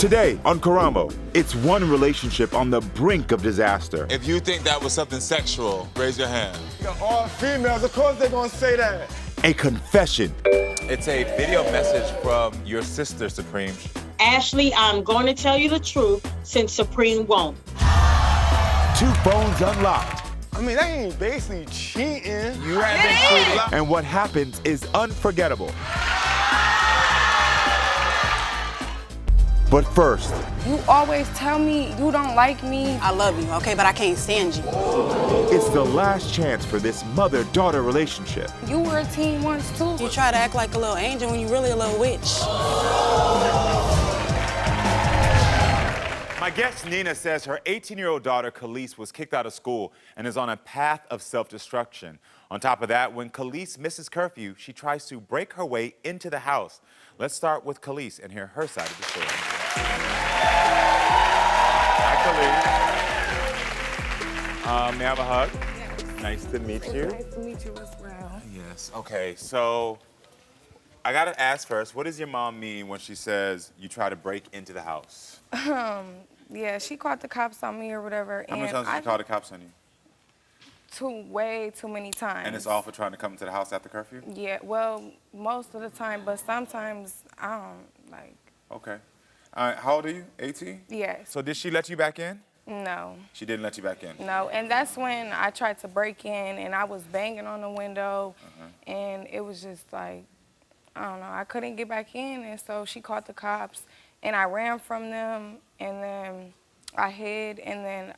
Today on Karamo, it's one relationship on the brink of disaster. If you think that was something sexual, raise your hand. All females, of course they're gonna say that. A confession. It's a video message from your sister, Supreme. Ashlee, I'm going to tell you the truth since Supreme won't. 2 phones unlocked. I mean, that ain't basically cheating. You haven't been cheating. And what happens is unforgettable. But first, You always tell me you don't like me. I love you, okay, but I can't stand you. it's the last chance for this mother-daughter relationship. You were a teen once too. You try to act like a little angel when you really a little witch. My guest, Nina, says her 18-year-old daughter, Kalese, was kicked out of school and is on a path of self-destruction. On top of that, when Kalese misses curfew, she tries to break her way into the house. Let's start with Kalese and hear her side of the story. Hi, Kalese. May I have a hug? Yes. Nice to meet you. Nice to meet you as well. Yes, okay, so I gotta ask first, what does your mom mean when she says you try to break into the house? Yeah, she called the cops on me or whatever. How many times did she call the cops on you? Way too many times. And it's all for trying to come into the house after curfew? Yeah, well, most of the time, but sometimes I don't like. Okay. All right, how old are you? 18? Yes. So did she let you back in? No. She didn't let you back in? No, and that's when I tried to break in and I was banging on the window and it was just like, I don't know, I couldn't get back in, and so she called the cops and I ran from them, and then I hid, and then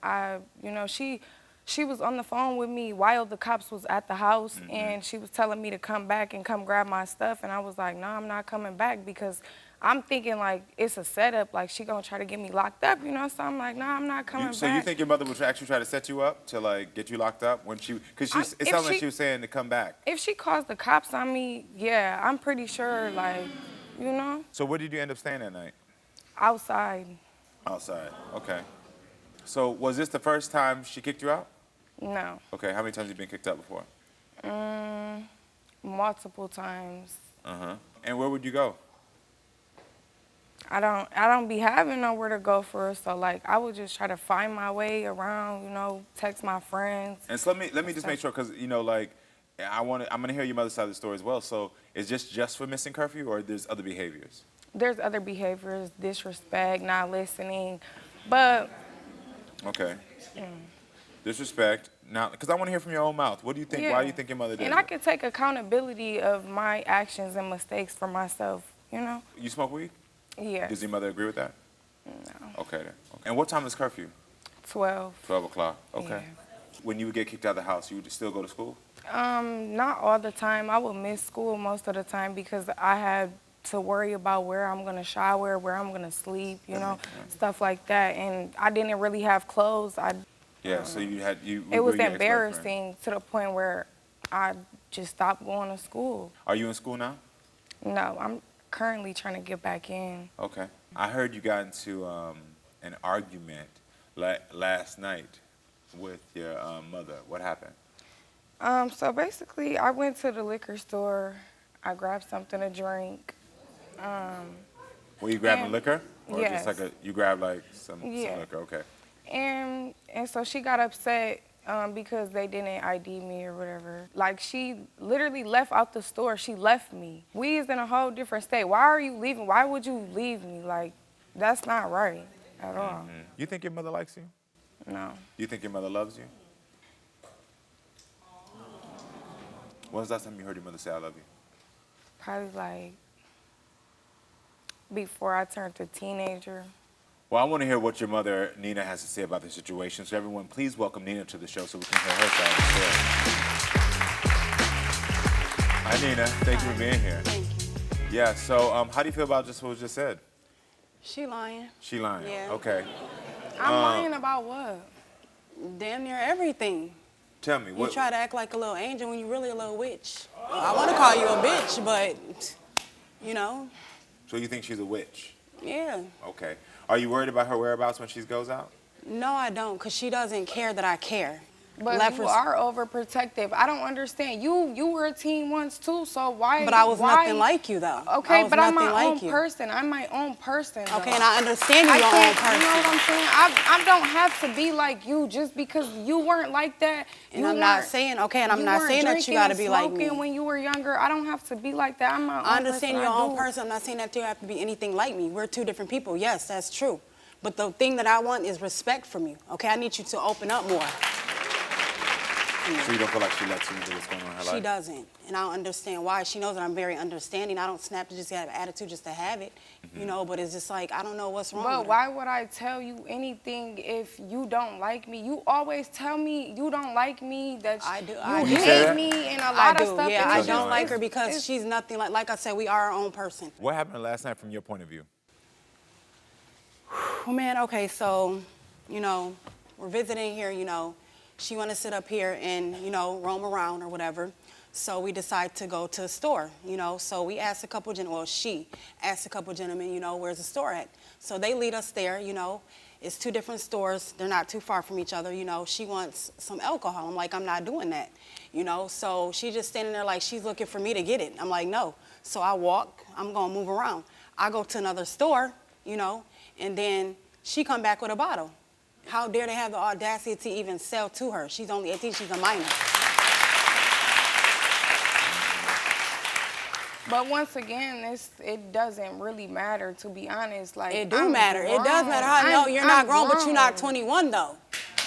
she was on the phone with me while the cops was at the house, and she was telling me to come back and come grab my stuff, and I was like, no, I'm not coming back, because I'm thinking like it's a setup, like she gonna try to get me locked up, you know, so I'm like, no, I'm not coming back. So you think your mother would actually try to set you up to like get you locked up when she, because it sounds like she was saying to come back. If she calls the cops on me, yeah, I'm pretty sure, like, you know. So where did you end up staying that night? Outside. Outside, okay. So was this the first time she kicked you out? No. Okay, how many times have you been kicked out before? Multiple times. And where would you go? I don't be having nowhere to go for it, so like I would just try to find my way around, you know, text my friends. And so let me just make sure, because you know, like I'm gonna hear your mother's side of the story as well. So is this just for missing curfew, or there's other behaviors? There's other behaviors, disrespect, not listening, but. Okay. Disrespect. Now, because I want to hear from your own mouth. What do you think? Yeah. Why do you think your mother did And it? I can take accountability of my actions and mistakes for myself, you know? You smoke weed? Yeah. Does your mother agree with that? No. Okay then. And what time is curfew? 12. 12 o'clock. Okay. Yeah. When you would get kicked out of the house, you would still go to school? Not all the time. I would miss school most of the time because I had to worry about where I'm gonna shower, where I'm gonna sleep, you know, stuff like that. And I didn't really have clothes. Yeah, so you had It was embarrassing to the point where I just stopped going to school. Are you in school now? No, I'm currently trying to get back in. Okay. I heard you got into an argument last night with your mother. What happened? So basically, I went to the liquor store. I grabbed something to drink. Were you grabbing liquor? Or yes. just like you grabbed like some liquor? Okay. And so she got upset because they didn't ID me or whatever. Like, she literally left out the store. She left me. We is in a whole different state. Why are you leaving? Why would you leave me? Like, that's not right at all. You think your mother likes you? No. Do you think your mother loves you? When was the last time you heard your mother say, I love you? Probably like before I turned a teenager. Well, I want to hear what your mother, Nina, has to say about the situation. So everyone, please welcome Nina to the show so we can hear her side of the story. Hi, Nina. Thank you for being here. Thank you. Yeah, so how do you feel about just what was just said? She lying. She lying. Yeah. Okay. I'm lying about what? Damn near everything. Tell me. You try to act like a little angel when you really a little witch. I want to call you a bitch, but, you know. So you think she's a witch? Yeah. Okay. Are you worried about her whereabouts when she goes out? No, I don't, because she doesn't care that I care. But left you her. are overprotective. I don't understand. You were a teen once too, so why? But I was nothing like you, though. Okay, but I'm my nothing own like you. person. I'm my own person. Though. Okay, and I understand you're I your own can't, person. you know what I'm saying? I don't have to be like you just because you weren't like that. And I'm not saying, okay, and I'm not saying that you got to be like me. When you were younger, I don't have to be like that. I'm my own person. I understand you're your own person. I'm not saying that you have to be anything like me. We're two different people. Yes, that's true. But the thing that I want is respect from you. Okay, I need you to open up more. So you don't feel like she lets you into what's going on in her life? She doesn't, and I don't understand why. She knows that I'm very understanding. I don't snap to just have an attitude just to have it, you know, but it's just like, I don't know what's wrong with her. Why would I tell you anything if you don't like me? You always tell me you don't like me, that you hate me and a lot of stuff. Yeah, I don't like her because she's nothing like I said, we are our own person. What happened last night from your point of view? Well, man, okay, so, you know, we're visiting here, you know. She wanted to sit up here and, you know, roam around or whatever. So we decided to go to a store, you know. So we asked a couple gentlemen, well, she asked a couple gentlemen, you know, where's the store at? So they lead us there, you know. It's two different stores. They're not too far from each other, you know. She wants some alcohol. I'm like, I'm not doing that, you know. So she's just standing there like she's looking for me to get it. I'm like, no. So I walk. I'm going to move around. I go to another store, you know, and then she come back with a bottle. How dare they have the audacity to even sell to her? She's only 18, she's a minor. But once again, it doesn't really matter, to be honest. Like, it do matter. It does matter. I know you're not grown, but you're not 21 though.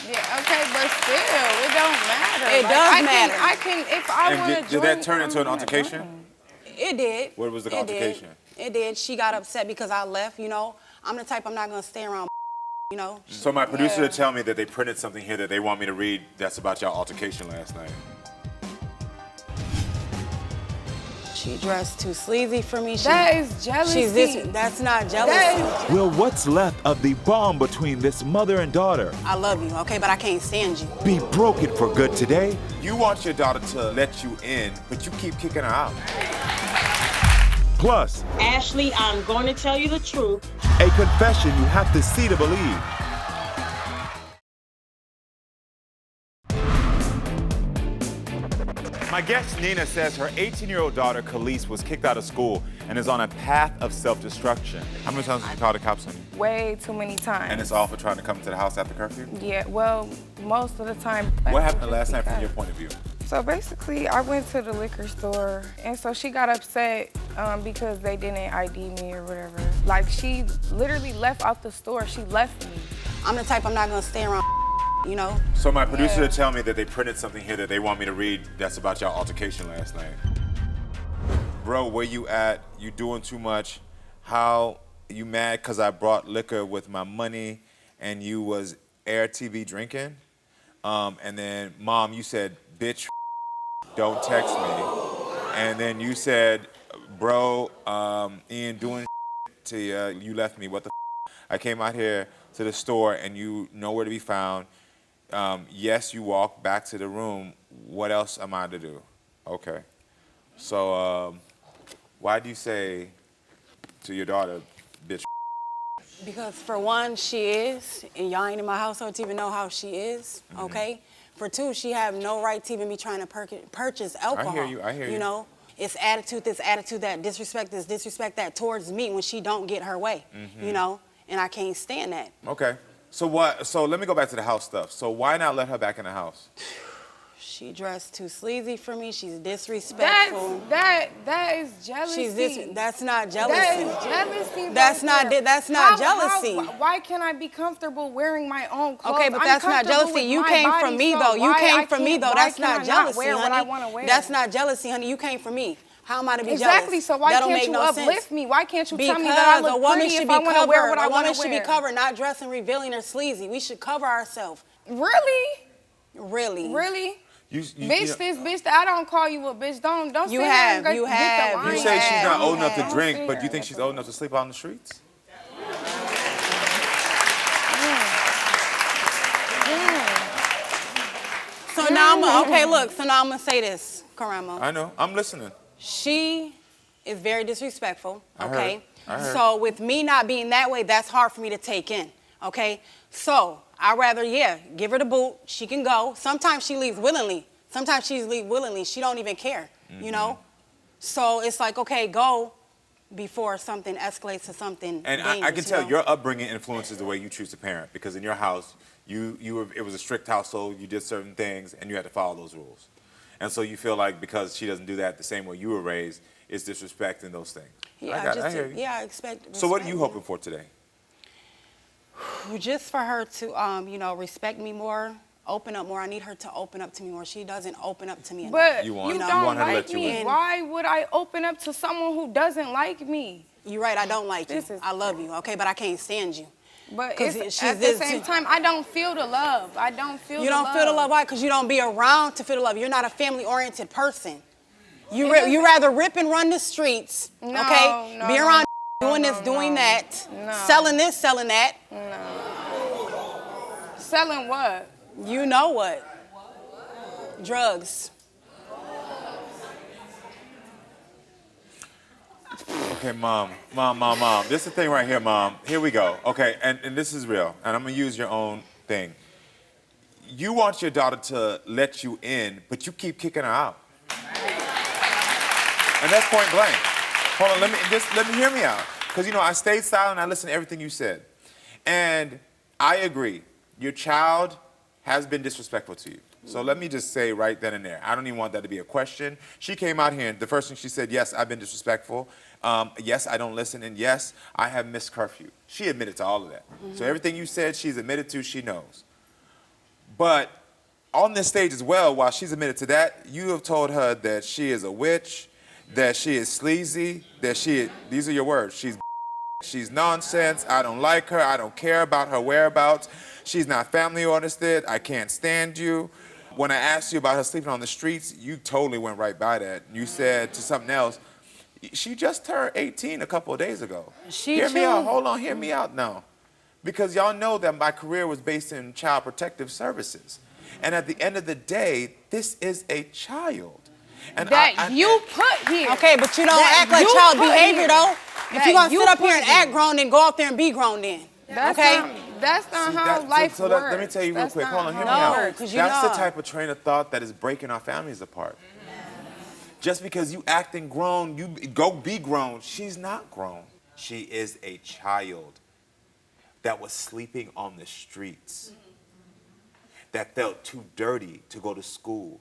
Yeah, okay, but still, it don't matter. It does matter. I can, if I want to drink. Did that turn into an altercation? It did. What was the altercation? It did. She got upset because I left, you know. I'm the type, I'm not going to stay around, you know. So my producer to tell me that they printed something here that they want me to read that's about y'all altercation last night. She dressed too sleazy for me. That is jealousy. That's not jealousy. Well, what's left of the bond between this mother and daughter? I love you, okay, but I can't stand you. Be broken for good today? You want your daughter to let you in, but you keep kicking her out. Plus, Ashlee, I'm going to tell you the truth. a confession you have to see to believe. My guest Nina says her 18-year-old daughter Kalese was kicked out of school and is on a path of self-destruction. How many times did you call the cops on you? Way too many times. And it's all for trying to come to the house after curfew? Yeah, well, most of the time. What happened last night from your point of view? So basically, I went to the liquor store, and so she got upset because they didn't ID me or whatever. Like, she literally left out the store. She left me. I'm the type, I'm not going to stay around, you know. So my producer to tell me that they printed something here that they want me to read that's about y'all altercation last night. Bro, where you at? You doing too much? How you mad because I brought liquor with my money and you was FireTV drinking? And then, Mom, you said, bitch, don't text me. And then you said, bro, Ian doing to you, you left me, what the I came out here to the store and you nowhere to be found. Yes, you walked back to the room. What else am I to do? Okay. So why do you say to your daughter, bitch? Because for one, she is, and y'all ain't in my household to even know how she is, okay? For two, she have no right to even be trying to purchase alcohol. I hear you, I hear you. You know, it's attitude this, attitude that, disrespect this, disrespect that towards me when she don't get her way, you know? And I can't stand that. Okay. So what? So let me go back to the house stuff. So why not let her back in the house? She dressed too sleazy for me. She's disrespectful. That is jealousy. That's not jealousy. That is jealousy. That's not jealousy. Why can't I be comfortable wearing my own clothes? Okay, but that's not jealousy. You came from me though. You came from me though. That's not jealousy, wear what I honey. want to wear? That's not jealousy, honey. You came from me. How am I to be jealous? Exactly. So why can't you uplift me? Why can't you tell me that I look pretty if I want to wear what I want to wear? A woman should be covered, not dressing revealing or sleazy. We should cover ourselves. Really? Really? Really? Bitch, this bitch that I don't call you a bitch. Don't you sit have, there and you get have, the line. You say she's not old enough to Don't drink, sit but you here. think she's old enough to sleep out on the streets? So now I'm gonna say this, Karamo. I know. I'm listening. She is very disrespectful, okay? I heard. So with me not being that way, that's hard for me to take in, okay? So I'd rather, give her the boot. She can go. Sometimes she leaves willingly. Sometimes she leaves willingly. She don't even care, you know? So it's like, okay, go before something escalates to something dangerous. I can tell your upbringing influences the way you choose to parent, because in your house, it was a strict household, you did certain things, and you had to follow those rules. And so you feel like because she doesn't do that the same way you were raised, it's disrespecting those things. Yeah, I hear you. I expect respect. So what are you hoping for today? Just for her to, you know, respect me more, open up more. I need her to open up to me more. She doesn't open up to me enough. But you don't want her to like let you me. in. Why would I open up to someone who doesn't like me? You're right, I don't like you. I love you, okay, but I can't stand you. But at the same time, I don't feel the love. I don't feel the love. You don't feel the love, why? Because you don't be around to feel the love. You're not a family-oriented person. You rather rip and run the streets, okay? Be around doing this, doing that, selling this, selling that. No. Selling what? You know what? Drugs. Okay, Mom. This is the thing right here, Mom. Here we go. Okay, and this is real, and I'm gonna use your own thing. You want your daughter to let you in, but you keep kicking her out. And that's point blank. Hold on, let me hear me out. Because, you know, I stayed silent, I listened to everything you said. And I agree, your child has been disrespectful to you. So let me just say right then and there, I don't even want that to be a question. She came out here and the first thing she said, yes, I've been disrespectful. Yes, I don't listen, and yes, I have missed curfew. She admitted to all of that. So everything you said, she's admitted to, she knows. But on this stage as well, while she's admitted to that, you have told her that she is a witch, that she is sleazy, that these are your words, she's nonsense, I don't like her, I don't care about her whereabouts, she's not family oriented, I can't stand you. When I asked you about her sleeping on the streets, you totally went right by that. You said to something else, she just turned 18 a couple of days ago. Hear me out, hold on, hear me out now. Because y'all know that my career was based in child protective services. And at the end of the day, this is a child. And you put here. Okay, but you don't act like child behavior, though. If you're going to sit up here and act grown, then go out there and be grown then. That's not how life works. Let me tell you real quick. Hold on, hear me out. That's the type of train of thought that is breaking our families apart. Just because you acting grown, you go be grown. She's not grown. She is a child that was sleeping on the streets, that felt too dirty to go to school.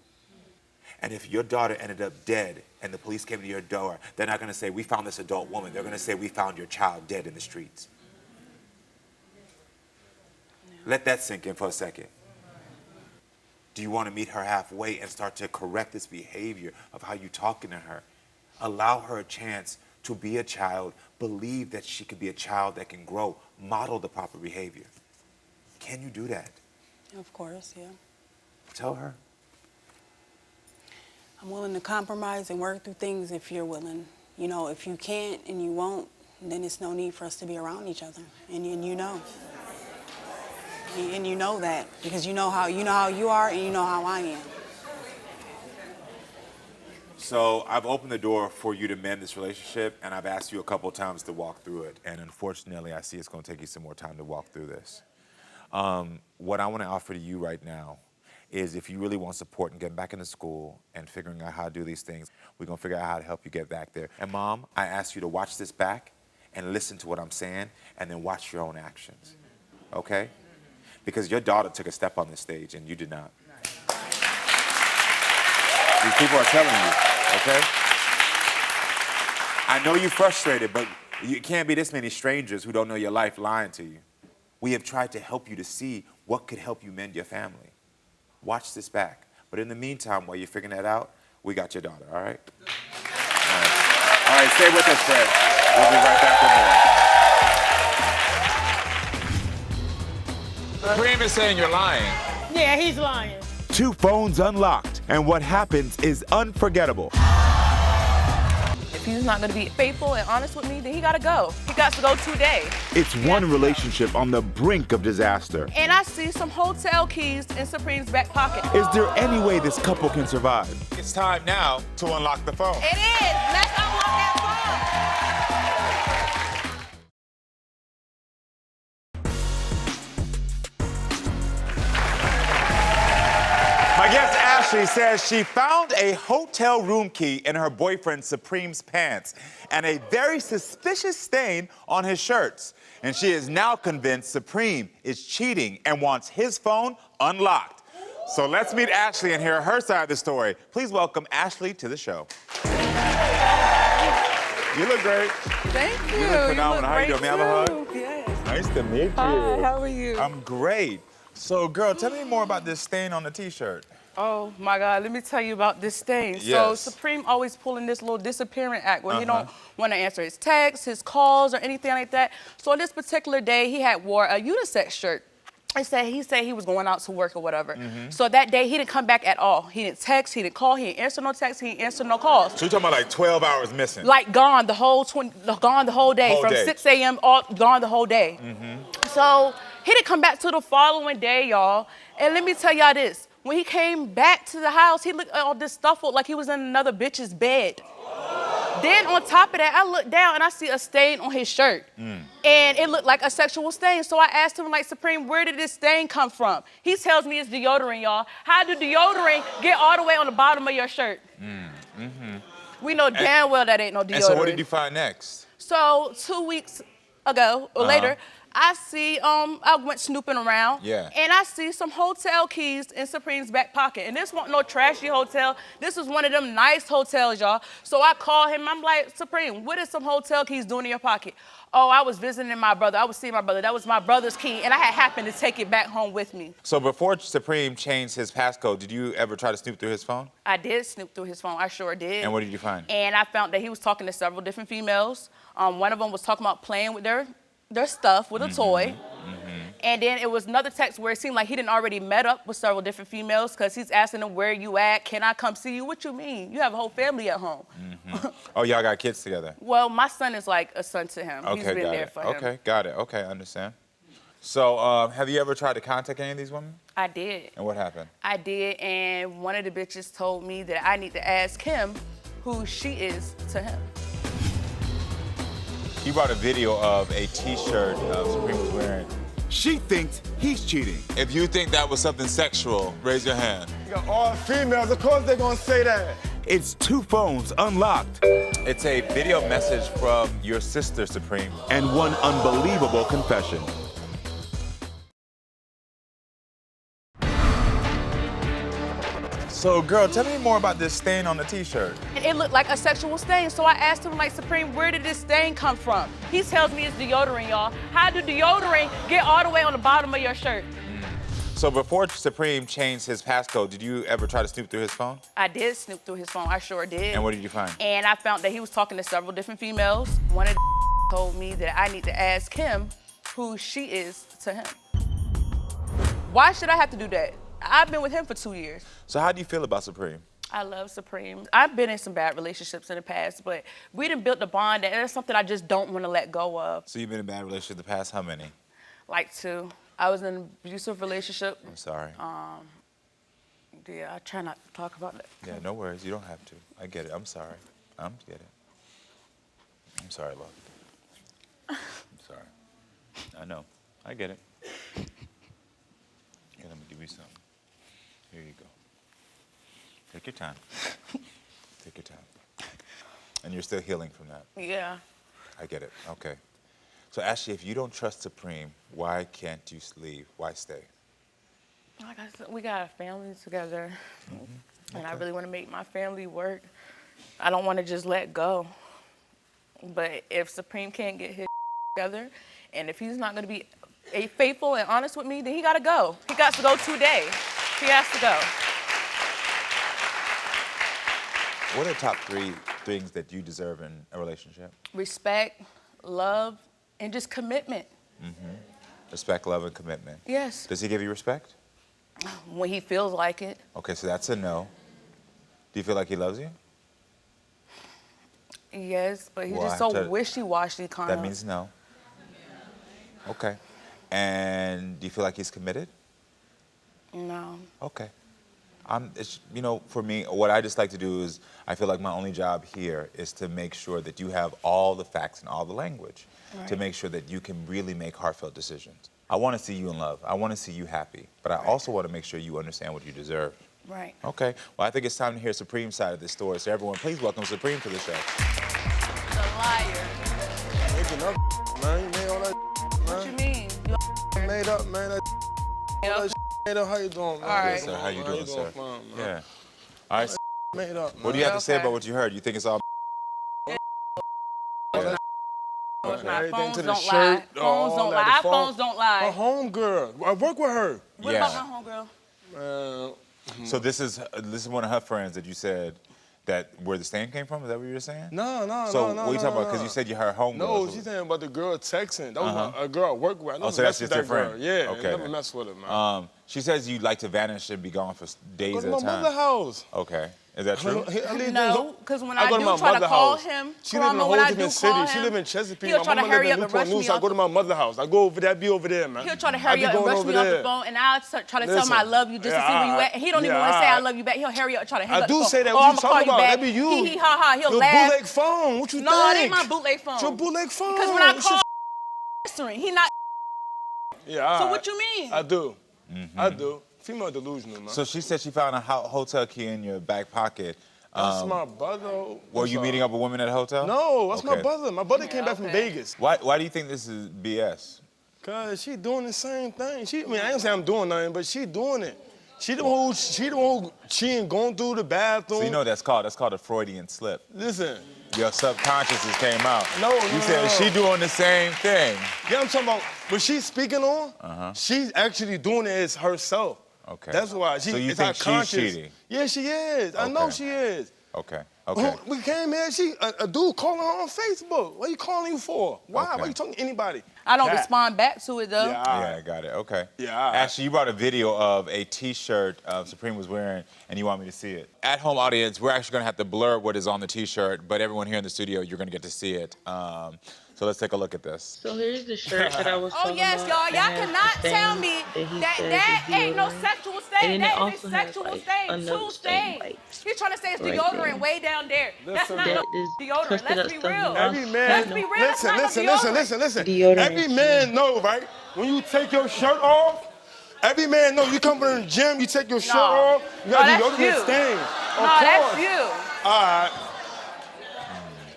And if your daughter ended up dead and the police came to your door, they're not going to say, we found this adult woman. They're going to say, we found your child dead in the streets. Let that sink in for a second. Do you want to meet her halfway and start to correct this behavior of how you're talking to her? Allow her a chance to be a child, believe that she could be a child that can grow, model the proper behavior. Can you do that? Of course, yeah. Tell her. I'm willing to compromise and work through things if you're willing. You know, if you can't and you won't, then it's no need for us to be around each other. And you know. And you know that because you know how you are and you know how I am. So I've opened the door for you to mend this relationship, and I've asked you a couple of times to walk through it. And unfortunately, I see it's going to take you some more time to walk through this. What I want to offer to you right now is if you really want support in getting back into school and figuring out how to do these things, we're going to figure out how to help you get back there. And Mom, I ask you to watch this back and listen to what I'm saying and then watch your own actions, okay? Because your daughter took a step on this stage and you did not. These people are telling you, okay? I know you're frustrated, but you can't be this many strangers who don't know your life lying to you. We have tried to help you to see what could help you mend your family. Watch this back. But in the meantime, while you're figuring that out, we got your daughter, all right? All right, stay with us, Fred. We'll be right back with more. Kareem is saying you're lying. Yeah, he's lying. 2 phones unlocked, and what happens is unforgettable. If he's not going to be faithful and honest with me, then he got to go. He got to go today. It's one relationship on the brink of disaster. And I see some hotel keys in Supreme's back pocket. Is there any way this couple can survive? It's time now to unlock the phone. It is. Let's unlock that phone. Ashlee says she found a hotel room key in her boyfriend Supreme's pants and a very suspicious stain on his shirts. And she is now convinced Supreme is cheating and wants his phone unlocked. So let's meet Ashlee and hear her side of the story. Please welcome Ashlee to the show. You look great. Thank you. You look phenomenal. How you doing? May I have a hug? Yes. Nice to meet you. Hi, how are you? I'm great. So, girl, tell me more about this stain on the T-shirt. Oh my God, let me tell you about this stain. Yes. So Supreme always pulling this little disappearing act where he don't want to answer his texts, his calls, or anything like that. So on this particular day, he had wore a unisex shirt. He said he was going out to work or whatever. So that day, he didn't come back at all. He didn't text, he didn't call, he didn't answer no texts, he didn't answer no calls. So you're talking about like 12 hours missing? Like gone the whole day, from 6 a.m. gone the whole day. So he didn't come back till the following day, y'all. And let me tell y'all this. When he came back to the house, he looked all this stuff like he was in another bitch's bed. Then on top of that, I looked down and I see a stain on his shirt. And it looked like a sexual stain. So I asked him, like, Supreme, where did this stain come from? He tells me it's deodorant, y'all. How did deodorant get all the way on the bottom of your shirt? We know damn well that ain't no deodorant. And so what did you find next? So 2 weeks ago or later, I see, I went snooping around. Yeah. And I see some hotel keys in Supreme's back pocket. And this wasn't no trashy hotel. This was one of them nice hotels, y'all. So I call him, I'm like, Supreme, what is some hotel keys doing in your pocket? Oh, I was visiting my brother. I was seeing my brother. That was my brother's key. And I had happened to take it back home with me. So before Supreme changed his passcode, did you ever try to snoop through his phone? I did snoop through his phone. I sure did. And what did you find? And I found that he was talking to several different females. One of them was talking about playing with their stuff with a toy. And then it was another text where it seemed like he didn't already met up with several different females because he's asking them, where you at? Can I come see you? What you mean? You have a whole family at home. Oh, y'all got kids together? Well, my son is like a son to him. Okay, He's been there for him. Okay, got it. Okay, I understand. So have you ever tried to contact any of these women? I did. And what happened? I did, and one of the bitches told me that I need to ask him who she is to him. You brought a video of a T-shirt Supreme was wearing. She thinks he's cheating. If you think that was something sexual, raise your hand. You got all females, of course they're gonna say that. It's 2 phones unlocked It's a video message from your sister, Supreme. and one unbelievable confession. So, girl, tell me more about this stain on the T-shirt. And it looked like a sexual stain. So I asked him, like, Supreme, where did this stain come from? He tells me it's deodorant, y'all. How did deodorant get all the way on the bottom of your shirt? So before Supreme changed his passcode, did you ever try to snoop through his phone? I did snoop through his phone. I sure did. And what did you find? And I found that he was talking to several different females. One of the told me that I need to ask him who she is to him. Why should I have to do that? I've been with him for 2 years. So how do you feel about Supreme? I love Supreme. I've been in some bad relationships in the past, but we done built a bond, and that's something I just don't want to let go of. So you've been in a bad relationship in the past, how many? Like 2. I was in an abusive relationship. I'm sorry. Yeah, I try not to talk about that. Yeah, no worries, you don't have to. I get it, I'm sorry. I get it. I'm sorry, love. I'm sorry. I know, I get it. Here, let me give you something. Here you go. Take your time. Take your time. And you're still healing from that. Yeah. I get it, okay. So Ashlee, if you don't trust Supreme, why can't you leave? Why stay? Like I said, we got a family together, and I really want to make my family work. I don't want to just let go. But if Supreme can't get his together, and if he's not going to be faithful and honest with me, then he got to go. He got to go today. He has to go. What are the top 3 things that you deserve in a relationship? Respect, love, and just commitment. Respect, love, and commitment. Yes. Does he give you respect? When he feels like it. Okay, so that's a no. Do you feel like he loves you? Yes, but he's Well, just I have so to- wishy-washy kind of. That means no. Okay. And do you feel like he's committed? No. Okay. You know, for me, what I just like to do is, I feel like my only job here is to make sure that you have all the facts and all the language to make sure that you can really make heartfelt decisions. I want to see you in love. I want to see you happy. But I also want to make sure you understand what you deserve. Right. Okay. Well, I think it's time to hear Supreme's side of this story. So everyone, please welcome Supreme to the show. The liar. Making up, man. You made all that, man. What you mean? You Made up, man. That all that made up. How you doing, man? All right. Yes, sir. How you doing, sir? Fine, man. Yeah. All right. Made up, man. What do you have to say Okay. about what you heard? You think it's all? It's not. Everything Phones to the don't shirt, lie. Phones all don't that, lie. the phone. Phones don't lie. My homegirl. I work with her. What Yeah. about my homegirl? Man, So this is one of her friends that you said that where the stain came from. Is that what you were saying? no. So what are you talking about? Because you said you heard homegirl. No, so- she's saying about the girl texting. That was a girl I work with. I never so that's messed with just your that girl. friend? Yeah, Okay, I never then. messed with her, man. She says you like to vanish and be gone for days Go at to a my time. mother's house. Okay. Is that true? No, because when I go to do my try to mother's call house. him, She live in a Karamo, whole when I do different call city. She him, live in Chesapeake. he'll My try to mama live hurry in up and Newport rush News. me So I off. go to my mother's house. I go over there, be over there, man. He'll try to I hurry be up and going rush over me off the there. phone, and I'll try to tell him Listen. I love you just to see where you at. And he don't even Yeah, want to say I alright. love you back. He'll hurry up and try to hang I up the do phone. say that. Oh, What I'm you gonna call talking you about? back. That be you. Hee hee ha ha. He'll Your laugh. bootleg phone. What you think? No, it ain't my bootleg phone. It's your bootleg phone. Because when I You call, should- answering, he not. Yeah, So what you mean? I do. I do. Female delusional, man. So she said she found a hotel key in your back pocket. That's my brother. Were you meeting up with women at a hotel? No, that's my Okay. brother. My brother came back from okay. Vegas. Why do you think this is BS? Cause she doing the same thing. I mean, I ain't say I'm doing nothing, but she doing it. She the one who cheating, going through the bathroom. So you know that's called a Freudian slip. Listen. Your subconscious just came out. No, You said she doing the same thing. Yeah, I'm talking about what she's speaking on. She's actually doing it as herself. Okay. That's why. So you it's think her she's conscious. cheating? Yeah, she is. I know Okay. she is. Okay. Okay. We came here. A dude calling her on Facebook. What are you calling you for? Why? Okay. Why are you talking to anybody? I don't Cat. respond back to it though. Yeah. Yeah, I got it. Okay. Yeah, all right. Ashlee, you brought a video of a T-shirt Supreme was wearing, and you want me to see it. At home audience, we're actually going to have to blur what is on the T-shirt, but everyone here in the studio, you're going to get to see it. So let's take a look at this. So here's the shirt that I was Oh talking yes, about. y'all. Y'all It has cannot the tell stain me he that says that is ain't no deodorant. sexual stain. And then it That is also a has, sexual like, stain. another Two stain, stains. like, He's trying to say it's right deodorant there. way down there. That's not That no is deodorant. twisted Let's up be stuff. real. Every man, Let's be real. That's not no listen. Deodorant. Every man know, right? When you take your shirt off, every man know. You come from the gym, you take your shirt off, you got that's deodorant you. stain. No, that's you. All right.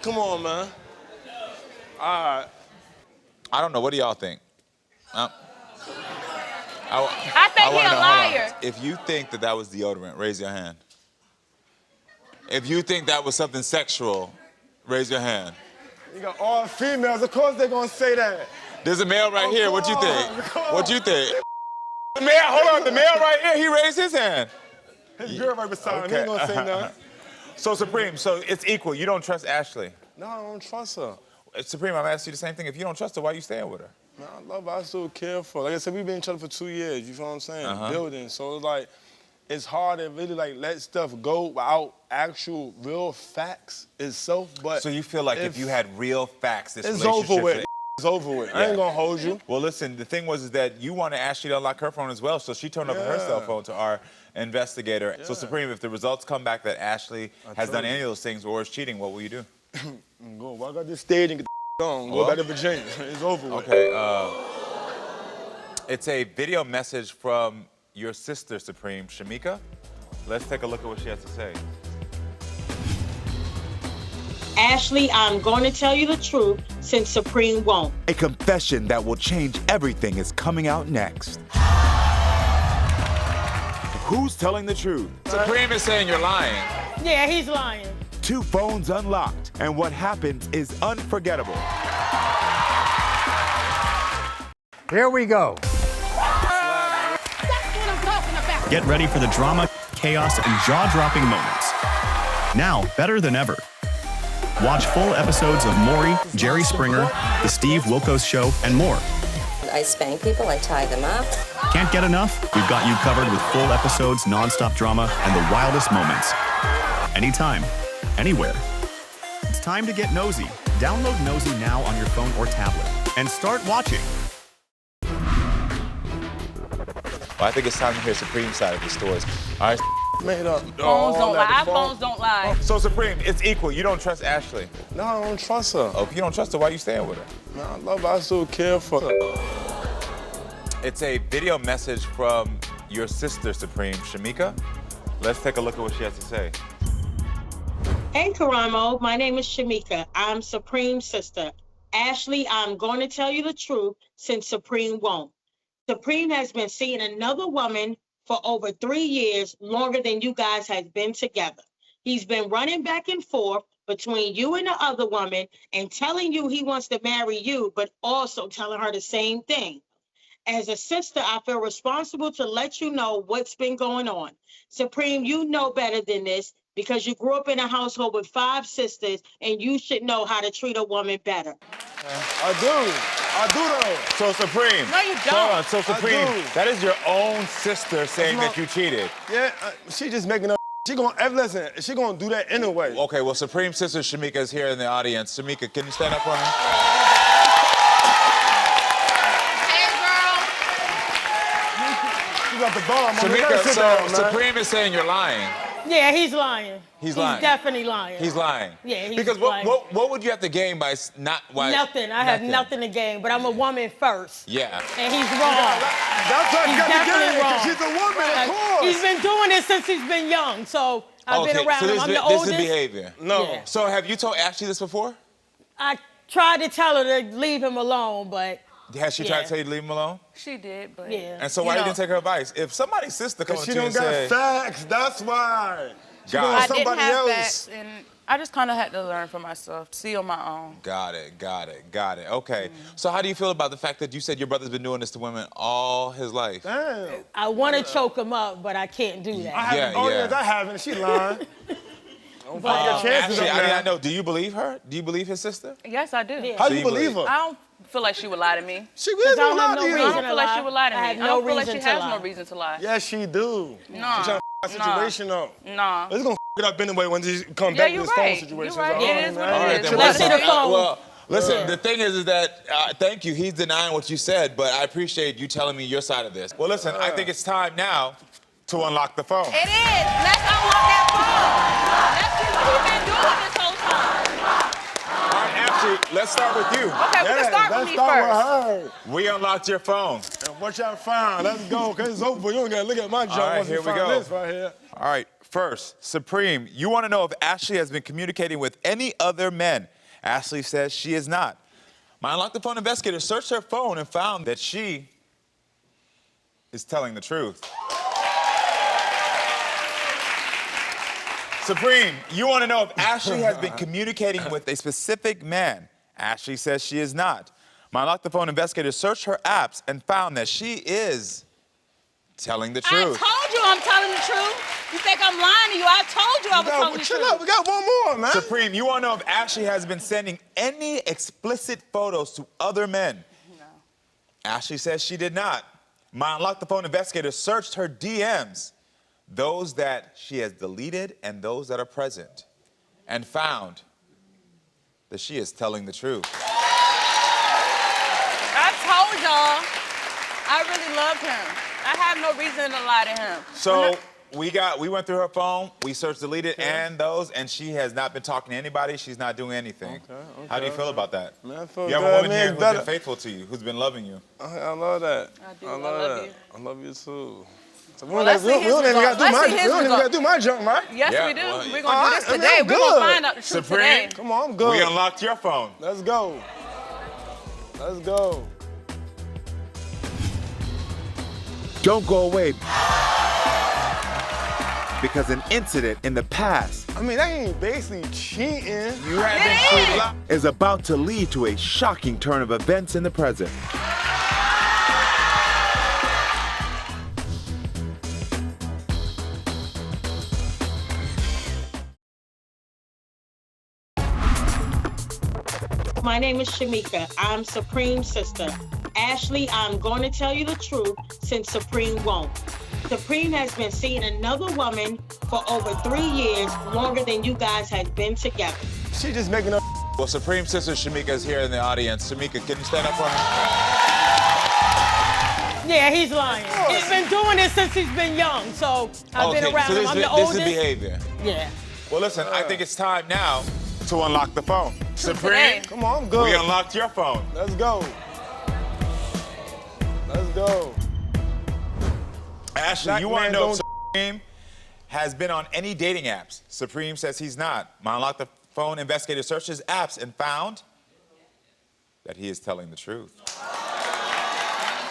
Come on, man. All right. I don't know. What do y'all think? I think he wanna a know, hold on. liar. If you think that was deodorant, raise your hand. If you think that was something sexual, raise your hand. You got all females, of course they're gonna say that. There's a male right here. What you think? come on. What you think? The male, hold on. The male right here, he raised his hand. His girl right beside him, he ain't gonna say nothing. So Supreme, so it's equal. You don't trust Ashlee. No, I don't trust her. Supreme, I'm asking you the same thing. If you don't trust her, why are you staying with her? Man, I love her, I still care for her. Like I said, we've been each other for 2 years, you feel what I'm saying? Building, so it's like, it's hard to really like let stuff go without actual real facts itself, but So you feel like if you had real facts, this it's relationship... over with. It's over with. I ain't gonna hold you. Well, listen, the thing was is that you wanted Ashlee to unlock her phone as well, so she turned over her cell phone to our investigator. So Supreme, if the results come back that Ashlee has done any of those things or is cheating, what will you do? Go walk out this stage and get the on. Go Well. back to Virginia. It's over with. Okay, it's a video message from your sister, Supreme, Shamika. Let's take a look at what she has to say. Ashlee, I'm going to tell you the truth since Supreme won't. A confession that will change everything is coming out next. Who's telling the truth? Supreme is saying you're lying. Yeah, he's lying. 2 phones unlocked, and what happens is unforgettable. Here we go. That's what I'm talking about. Get ready for the drama, chaos, and jaw-dropping moments. Now, better than ever. Watch full episodes of Maury, Jerry Springer, The Steve Wilkos Show, and more. I spank people, I tie them up. Can't get enough? We've got you covered with full episodes, non-stop drama, and the wildest moments. Anytime, anywhere. It's time to get nosy. Download Nosey now on your phone or tablet and start watching. Well, I think it's time to hear Supreme's side of the stories. All right. Made up. Phones don't lie. that Phones don't lie. So Supreme, it's equal. You don't trust Ashlee. No, I don't trust her. Oh, if you don't trust her, why are you staying with her? Man, I love her, I still care for her. It's a video message from your sister, Supreme, Shamika. Let's take a look at what she has to say. Hey, Karamo. My name is Shamika. I'm Supreme's sister. Ashlee, I'm going to tell you the truth since Supreme won't. Supreme has been seeing another woman for over 3 years, longer than you guys have been together. He's been running back and forth between you and the other woman and telling you he wants to marry you, but also telling her the same thing. As a sister, I feel responsible to let you know what's been going on. Supreme, you know better than this because you grew up in a household with 5 sisters and you should know how to treat a woman better. I do though. So Supreme. No, you don't. Hold on. So Supreme, I do. that is your own sister saying that you cheated. Yeah, she just making up. She gonna do that anyway. Okay, well, Supreme sister Shamika is here in the audience. Shamika, can you stand up for me? You got the bomb. Shamika, so Supreme is saying you're lying. Yeah, he's lying. He's lying. He's definitely lying. He's lying. Yeah, he's because lying. what would you have to gain by not? Why? Nothing. I have nothing to gain, but I'm a woman first. Yeah. And he's wrong. That's what He's you got to definitely gain, wrong. 'cause she's a woman, of course. He's been doing this since he's been young, so I've been around him. I'm the this oldest. is behavior. No. Yeah. So have you told Ashlee this before? I tried to tell her to leave him alone, but Has she tried to tell you to leave him alone? She did, but yeah. And so why you didn't take her advice? If somebody's sister comes to She you don't and got say, facts. That's why. She Got going it. I didn't somebody have else. facts, and I just kind of had to learn for myself, see on my own. Got it. Okay. So how do you feel about the fact that you said your brother's been doing this to women all his life? Damn. I want to choke him up, but I can't do that. I haven't. She lying. Don't fuck your chances Actually, up I mean, now. I know. Do you believe her? Do you believe his sister? Yes, I do. Yeah. How So you you believe her? I don't feel like she would lie to me. She Because really I don't don't have lie no to you. reason I don't feel like she would lie to me. I have I don't no feel like she reason to has lie. no reason to lie. Yes, she do. No. She trying to situation up. No. It's gonna it up anyway when she come Yeah, back to you're this phone right. situation. You're right. It is what it All right, is. then Let's listen. see the phone. Well, listen, the thing is that, thank you. He's denying what you said, but I appreciate you telling me your side of this. Well, listen, I think it's time now to unlock the phone. It is. Let's unlock that phone. Let's see what we've been doing this whole time. All right, Ashlee, let's start with you. Okay, we can start with let's me start first. with her. We unlocked your phone. And what y'all found? Let's go, cause it's over. You don't gotta look at my junk All right, once here you we find go. this right here. All right, first, Supreme, you want to know if Ashlee has been communicating with any other men. Ashlee says she is not. My Unlock the Phone investigator searched her phone and found that she is telling the truth. Supreme, you want to know if Ashlee has been communicating with a specific man. Ashlee says she is not. My Unlock the Phone investigator searched her apps and found that she is telling the truth. I told you I'm telling the truth. You think I'm lying to you? I told you I was telling the Chill truth. out, we got one more, man. Supreme, you want to know if Ashlee has been sending any explicit photos to other men? No. Ashlee says she did not. My Unlock the Phone investigator searched her DMs, those that she has deleted and those that are present, and found that she is telling the truth. I told y'all I really loved him. I have no reason to lie to him. So we went through her phone, we searched deleted and those, and she has not been talking to anybody. She's not doing anything. How do you feel about that? Man, I feel You have a good, woman man. here who's Better. been faithful to you, who's been loving you. I love that. I do. I I love love that. you. I love you too. So we Well, don't let's see his even results. Let's see his we don't even results. gotta do my junk, right? Yes, Yeah, we do. well, We're going to do this I mean, today. I'm We're going to good. find out the truth Supreme. today. Come on, I'm good. We unlocked your phone. Let's go. Let's go. Don't go away. Because an incident in the past I mean, that ain't basically cheating. You have been cheating. is about to lead to a shocking turn of events in the present. My name is Shamika. I'm Supreme's sister. Ashlee, I'm going to tell you the truth since Supreme won't. Supreme has been seeing another woman for over 3 years, longer than you guys have been together. She just making up. Well, Supreme Sister Shamika is here in the audience. Shamika, can you stand up for me? Yeah, he's lying. He's been doing this since he's been young, so I've been around so him. this, I'm the this oldest. is behavior. Yeah. Well, listen, I think it's time now to unlock the phone. Supreme, today. Come on, I'm good. we unlocked your phone. Let's go. Let's go. Ashlee, Black you want to man know if don't- Supreme has been on any dating apps. Supreme says he's not. My Unlock the Phone investigator searched his apps and found that he is telling the truth.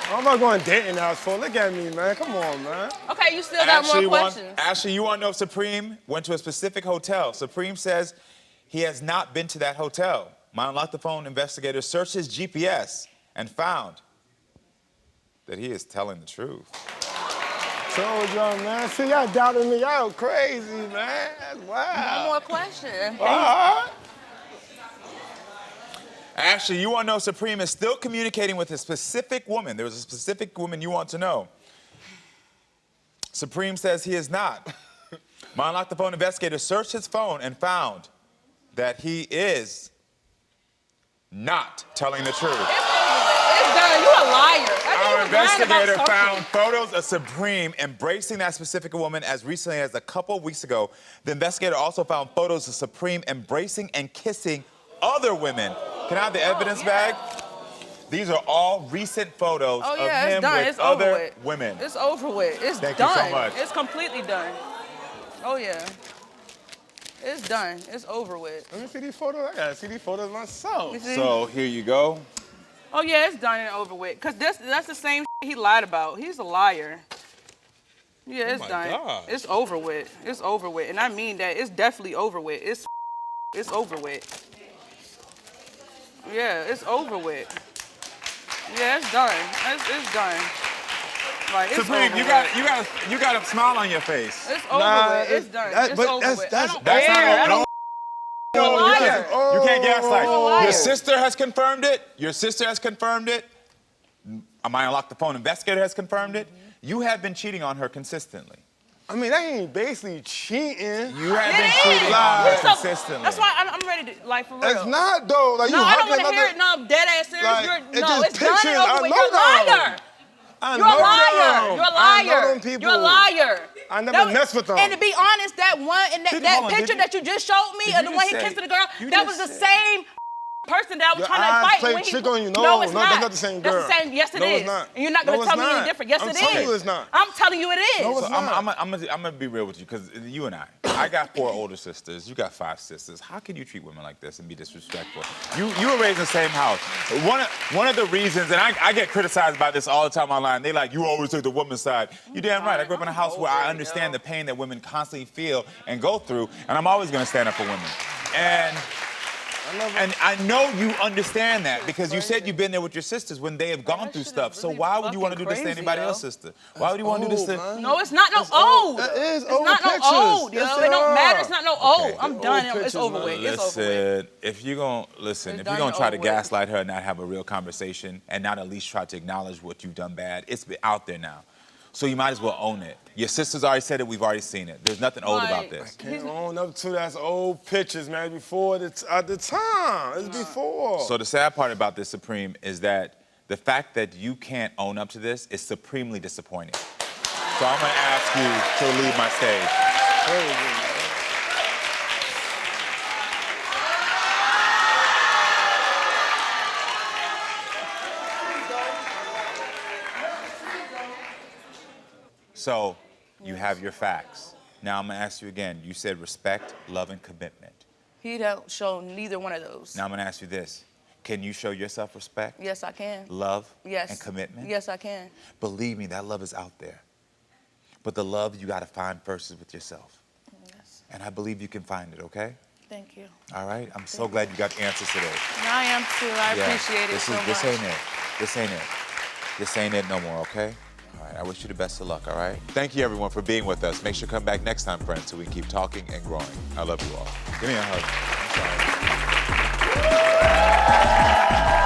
What am I going dating apps for? Look at me, man. Come on, man. Okay, you still got more questions. Ashlee, you want to know if Supreme went to a specific hotel. Supreme says he has not been to that hotel. My Unlock the Phone investigator searched his GPS and found that he is telling the truth. Told y'all, man. See, y'all doubting me. Y'all crazy, man. That's wild. One more question. Ashlee, you want to know if Supreme is still communicating with a specific woman. There was a specific woman you want to know. Supreme says he is not. My Unlock the Phone investigator searched his phone and found that he is not telling the truth. It's done. You a liar. Our investigator found photos of Supreme embracing that specific woman as recently as a couple weeks ago. The investigator also found photos of Supreme embracing and kissing other women. Can I have the evidence bag? These are all recent photos of him with other women. It's over with. It's done. Thank you so much. It's completely done. Oh, yeah. It's done. It's over with. Let me see these photos. I gotta see these photos myself. So here you go. Oh, yeah, it's done and over with. Because that's the same he lied about. He's a liar. Yeah, it's done. God. It's over with. It's over with. And I mean that. It's definitely over with. It's over with. Yeah, it's over with. Yeah, it's done. It's done. Like, it's Supreme, over you got a smile on your face. It's over with. It's done. It's over with. That's not you can't gaslight. Your sister has confirmed it. Your sister has confirmed it. My Unlock the Phone investigator has confirmed it. You have been cheating on her consistently. I mean, that ain't basically cheating. You have been cheating on her consistently. That's why I'm ready to, like, for real. It's not, though. Like, no, I don't want to hear it. No, dead ass serious. Like, it's done and over with. You're a liar. You're a liar. You're a liar. I know them people. You're a liar. I never messed with them. And to be honest, that one and that picture that you just showed me of the one he kissed the girl, that was the same person that I was trying to fight when he... Trick on you. No, it's not. That's not the same girl. That's the same. Yes, it is. It's not. And you're not going to tell me any different. Yes, it is. I'm telling you it's not. I'm telling you it is. No, it's not. I'm gonna be real with you, because you and I got 4 older sisters. You got 5 sisters. How can you treat women like this and be disrespectful? You were raised in the same house. One of the reasons, and I get criticized about this all the time online. They like, you always take the woman's side. You damn right. I grew up in a house where I understand the pain that women constantly feel and go through, and I'm always gonna stand up for women. And I know you understand that, because you said you've been there with your sisters when they have gone through stuff. So why would you want to do this to anybody else's sister? Why would you want to do this to... No, it's not no old. That is it's old not pictures. No old, yo. Yes, it don't matter. It's not no old. Okay. I'm done. It's pictures, over man. with. It's over with. Listen, if you're gonna try to gaslight her and not have a real conversation and not at least try to acknowledge what you've done bad, it's out there now. So you might as well own it. Your sister's already said it. We've already seen it. There's nothing old about this. I can't own up to that's old pictures, man. Before at the time, it's before. So the sad part about this, Supreme, is that the fact that you can't own up to this is supremely disappointing. So I'm gonna ask you to leave my stage. Crazy. So you have your facts. Now I'm gonna ask you again. You said respect, love, and commitment. He don't show neither one of those. Now I'm gonna ask you this. Can you show yourself respect? Yes, I can. Love? Yes. And commitment? Yes, I can. Believe me, that love is out there. But the love you gotta find first is with yourself. Yes. And I believe you can find it, okay? Thank you. All right? I'm so glad you got answers today. And I am too. I appreciate it so much. This ain't it. This ain't it. This ain't it no more, okay? All right, I wish you the best of luck, all right? Thank you, everyone, for being with us. Make sure to come back next time, friends, so we can keep talking and growing. I love you all. Give me a hug. I'm sorry.